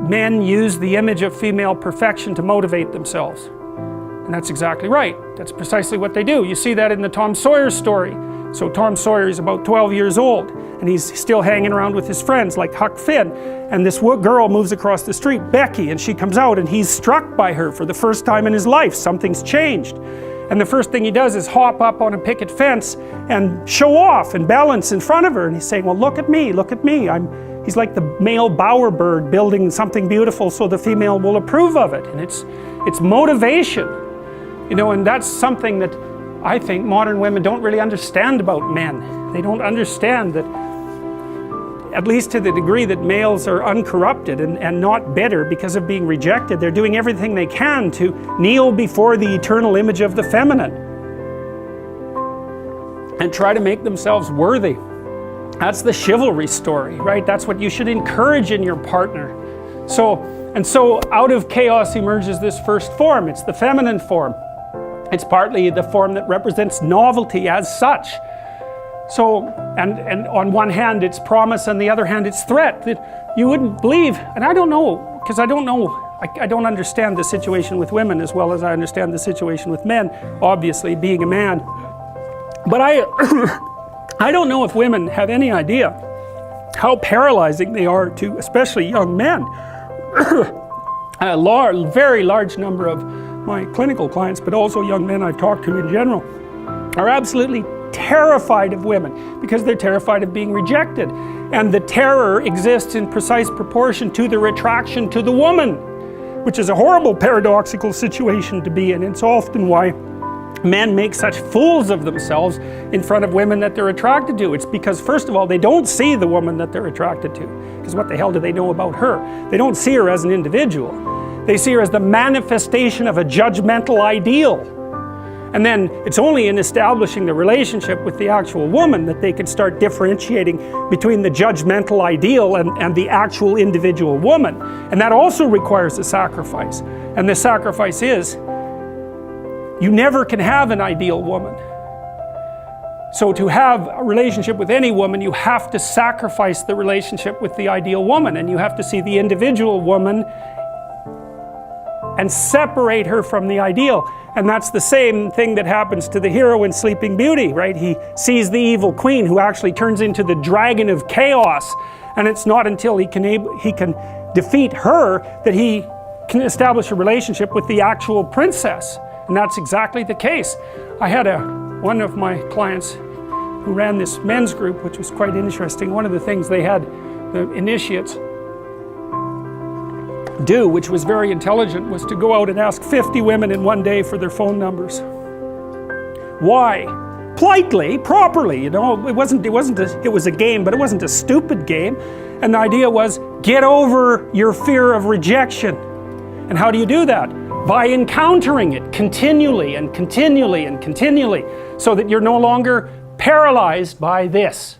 men use the image of female perfection to motivate themselves. And that's exactly right. That's precisely what they do. You see that in the Tom Sawyer story. So Tom Sawyer is about 12 years old, and he's still hanging around with his friends like Huck Finn. And this girl moves across the street, Becky, and she comes out, and he's struck by her for the first time in his life. Something's changed. And the first thing he does is hop up on a picket fence and show off and balance in front of her. And he's saying, well, look at me, look at me. He's like the male bowerbird building something beautiful so the female will approve of it. And it's motivation. You know, and that's something that I think modern women don't really understand about men. They don't understand that, at least to the degree that males are uncorrupted and not bitter because of being rejected, they're doing everything they can to kneel before the eternal image of the feminine and try to make themselves worthy. That's the chivalry story, right? That's what you should encourage in your partner. So out of chaos emerges this first form. It's the feminine form. It's partly the form that represents novelty as such. So, and on one hand it's promise, on the other hand it's threat. That you wouldn't believe, and I don't know, because I don't understand the situation with women as well as I understand the situation with men, obviously, being a man. But I don't know if women have any idea how paralyzing they are to especially young men. A very large number of my clinical clients, but also young men I've talked to in general, are absolutely terrified of women because they're terrified of being rejected. And the terror exists in precise proportion to the attraction to the woman, which is a horrible paradoxical situation to be in. It's often why men make such fools of themselves in front of women that they're attracted to. It's because, first of all, they don't see the woman that they're attracted to, because what the hell do they know about her? They don't see her as an individual. They see her as the manifestation of a judgmental ideal. And then it's only in establishing the relationship with the actual woman that they can start differentiating between the judgmental ideal and the actual individual woman. And that also requires a sacrifice. And the sacrifice is, you never can have an ideal woman. So to have a relationship with any woman, you have to sacrifice the relationship with the ideal woman, and you have to see the individual woman and separate her from the ideal. And that's the same thing that happens to the hero in Sleeping Beauty, right? He sees the evil queen who actually turns into the dragon of chaos, and it's not until he can defeat her that he can establish a relationship with the actual princess. And that's exactly the case. I had one of my clients who ran this men's group, which was quite interesting. One of the things they had the initiates do, which was very intelligent, was to go out and ask 50 women in one day for their phone numbers. Why? Politely, properly, you know. It was a game, but it wasn't a stupid game. And the idea was, get over your fear of rejection. And how do you do that? By encountering it continually and continually and continually, so that you're no longer paralyzed by this.